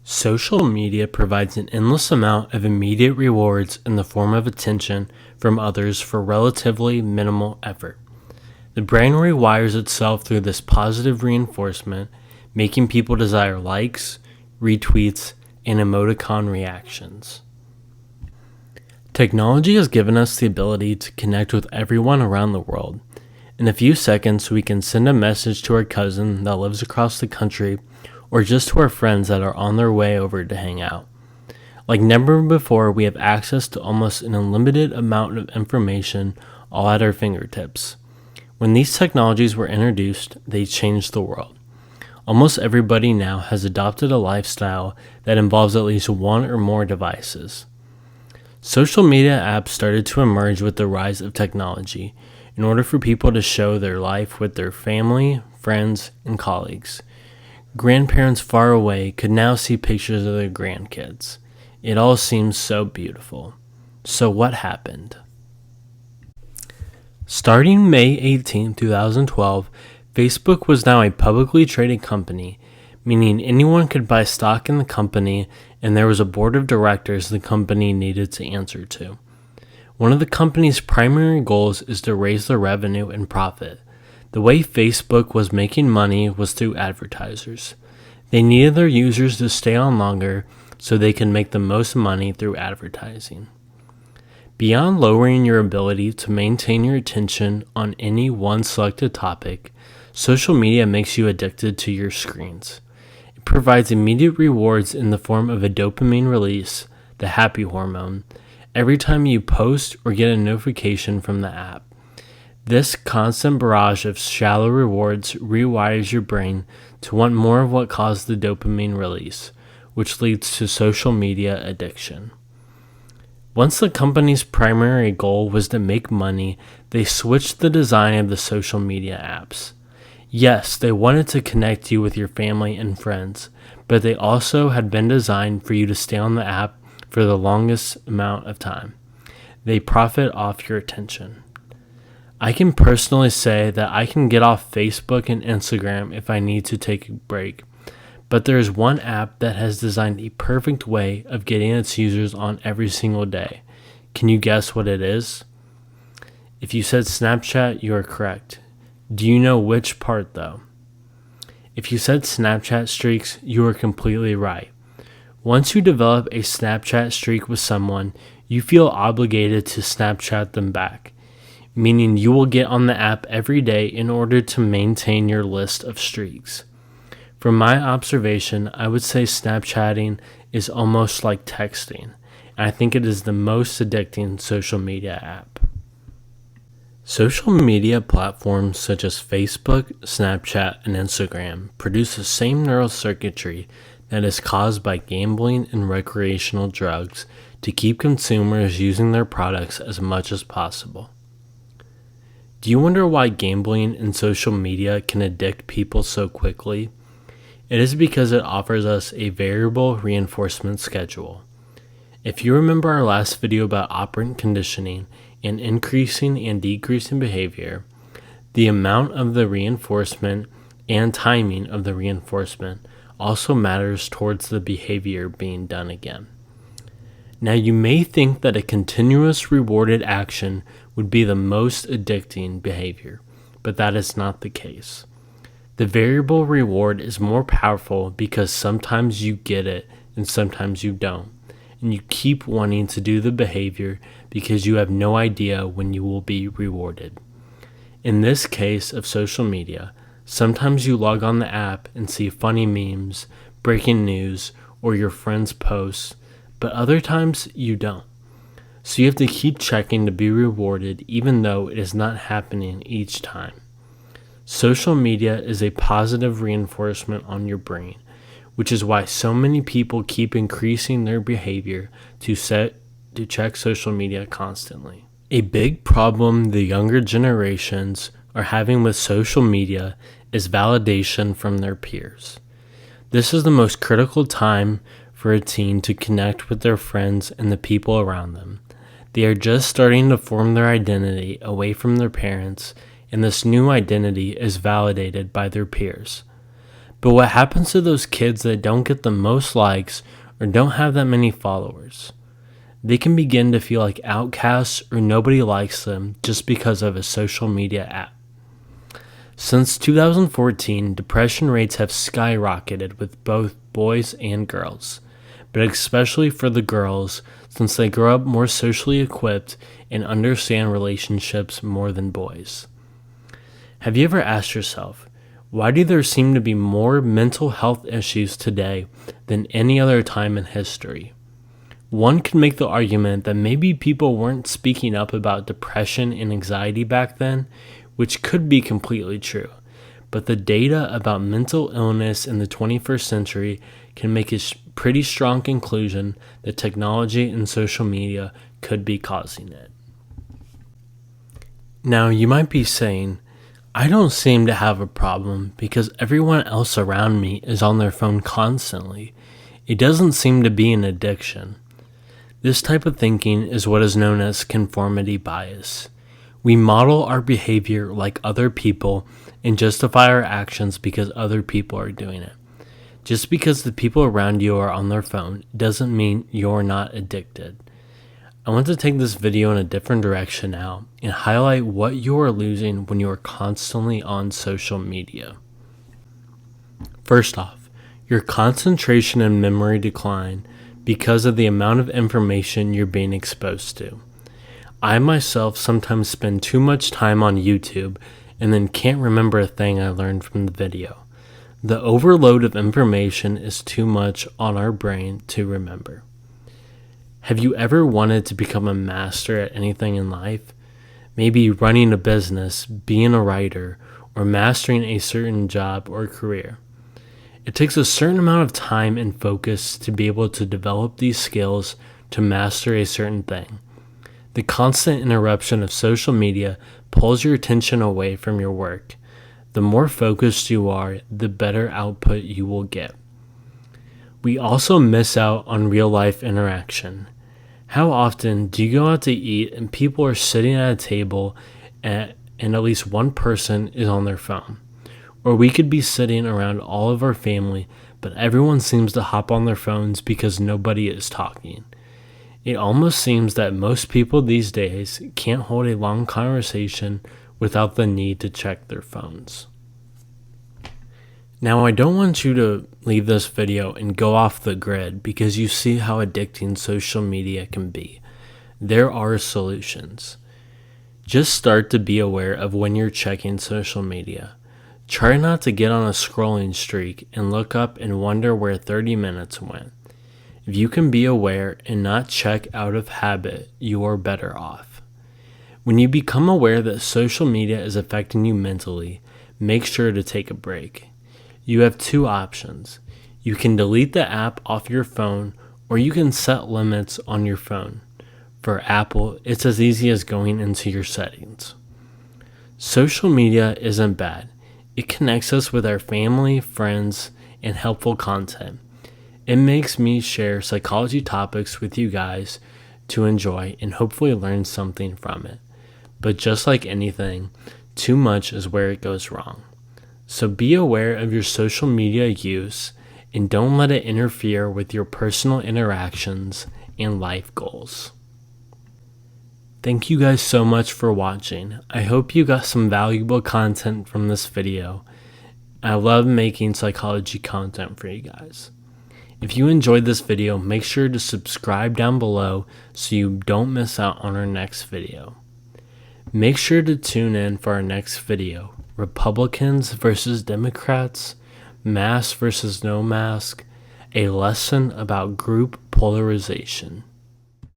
Social media provides an endless amount of immediate rewards in the form of attention from others for relatively minimal effort. The brain rewires itself through this positive reinforcement, making people desire likes, retweets, and emoticon reactions. Technology has given us the ability to connect with everyone around the world. In a few seconds, we can send a message to our cousin that lives across the country or just to our friends that are on their way over to hang out. Like never before, we have access to almost an unlimited amount of information all at our fingertips. When these technologies were introduced, they changed the world. Almost everybody now has adopted a lifestyle that involves at least one or more devices. Social media apps started to emerge with the rise of technology in order for people to show their life with their family, friends, and colleagues. Grandparents far away could now see pictures of their grandkids. It all seems so beautiful. So what happened? Starting May 18, 2012, Facebook was now a publicly traded company, meaning anyone could buy stock in the company and there was a board of directors the company needed to answer to. One of the company's primary goals is to raise their revenue and profit. The way Facebook was making money was through advertisers. They needed their users to stay on longer so they could make the most money through advertising. Beyond lowering your ability to maintain your attention on any one selected topic, social media makes you addicted to your screens. It provides immediate rewards in the form of a dopamine release, the happy hormone, every time you post or get a notification from the app. This constant barrage of shallow rewards rewires your brain to want more of what caused the dopamine release, which leads to social media addiction. Once the company's primary goal was to make money, they switched the design of the social media apps. Yes, they wanted to connect you with your family and friends, but they also had been designed for you to stay on the app for the longest amount of time. They profit off your attention. I can personally say that I can get off Facebook and Instagram if I need to take a break, but there is one app that has designed a perfect way of getting its users on every single day. Can you guess what it is? If you said Snapchat, you are correct. Do you know which part though? If you said Snapchat streaks, you are completely right. Once you develop a Snapchat streak with someone, you feel obligated to Snapchat them back, meaning you will get on the app every day in order to maintain your list of streaks. From my observation, I would say Snapchatting is almost like texting, and I think it is the most addicting social media app. Social media platforms such as Facebook, Snapchat, and Instagram produce the same neural circuitry that is caused by gambling and recreational drugs to keep consumers using their products as much as possible. Do you wonder why gambling and social media can addict people so quickly? It is because it offers us a variable reinforcement schedule. If you remember our last video about operant conditioning and increasing and decreasing behavior, the amount of the reinforcement and timing of the reinforcement also matters towards the behavior being done again. Now you may think that a continuous rewarded action would be the most addicting behavior, but that is not the case. The variable reward is more powerful because sometimes you get it and sometimes you don't, and you keep wanting to do the behavior because you have no idea when you will be rewarded. In this case of social media, sometimes you log on the app and see funny memes, breaking news, or your friends' posts, but other times you don't. So you have to keep checking to be rewarded even though it is not happening each time. Social media is a positive reinforcement on your brain, which is why so many people keep increasing their behavior to check social media constantly. A big problem the younger generations are having with social media is validation from their peers. This is the most critical time for a teen to connect with their friends and the people around them. They are just starting to form their identity away from their parents, and this new identity is validated by their peers. But what happens to those kids that don't get the most likes or don't have that many followers? They can begin to feel like outcasts or nobody likes them just because of a social media app. Since 2014, depression rates have skyrocketed with both boys and girls, but especially for the girls since they grow up more socially equipped and understand relationships more than boys. Have you ever asked yourself, why do there seem to be more mental health issues today than any other time in history? One could make the argument that maybe people weren't speaking up about depression and anxiety back then, which could be completely true. But the data about mental illness in the 21st century can make a pretty strong conclusion that technology and social media could be causing it. Now, you might be saying, I don't seem to have a problem because everyone else around me is on their phone constantly. It doesn't seem to be an addiction. This type of thinking is what is known as conformity bias. We model our behavior like other people and justify our actions because other people are doing it. Just because the people around you are on their phone doesn't mean you're not addicted. I want to take this video in a different direction now and highlight what you are losing when you are constantly on social media. First off, your concentration and memory decline because of the amount of information you're being exposed to. I myself sometimes spend too much time on YouTube and then can't remember a thing I learned from the video. The overload of information is too much on our brain to remember. Have you ever wanted to become a master at anything in life? Maybe running a business, being a writer, or mastering a certain job or career. It takes a certain amount of time and focus to be able to develop these skills to master a certain thing. The constant interruption of social media pulls your attention away from your work. The more focused you are, the better output you will get. We also miss out on real-life interaction. How often do you go out to eat and people are sitting at a table and at least one person is on their phone? Or we could be sitting around all of our family, but everyone seems to hop on their phones because nobody is talking. It almost seems that most people these days can't hold a long conversation without the need to check their phones. Now, I don't want you to leave this video and go off the grid because you see how addicting social media can be. There are solutions. Just start to be aware of when you're checking social media. Try not to get on a scrolling streak and look up and wonder where 30 minutes went. If you can be aware and not check out of habit, you are better off. When you become aware that social media is affecting you mentally, make sure to take a break. You have two options. You can delete the app off your phone, or you can set limits on your phone. For Apple, it's as easy as going into your settings. Social media isn't bad. It connects us with our family, friends, and helpful content. It makes me share psychology topics with you guys to enjoy and hopefully learn something from it. But just like anything, too much is where it goes wrong. So be aware of your social media use and don't let it interfere with your personal interactions and life goals. Thank you guys so much for watching. I hope you got some valuable content from this video. I love making psychology content for you guys. If you enjoyed this video, make sure to subscribe down below so you don't miss out on our next video. Make sure to tune in for our next video, Republicans versus Democrats, mask versus no mask, a lesson about group polarization.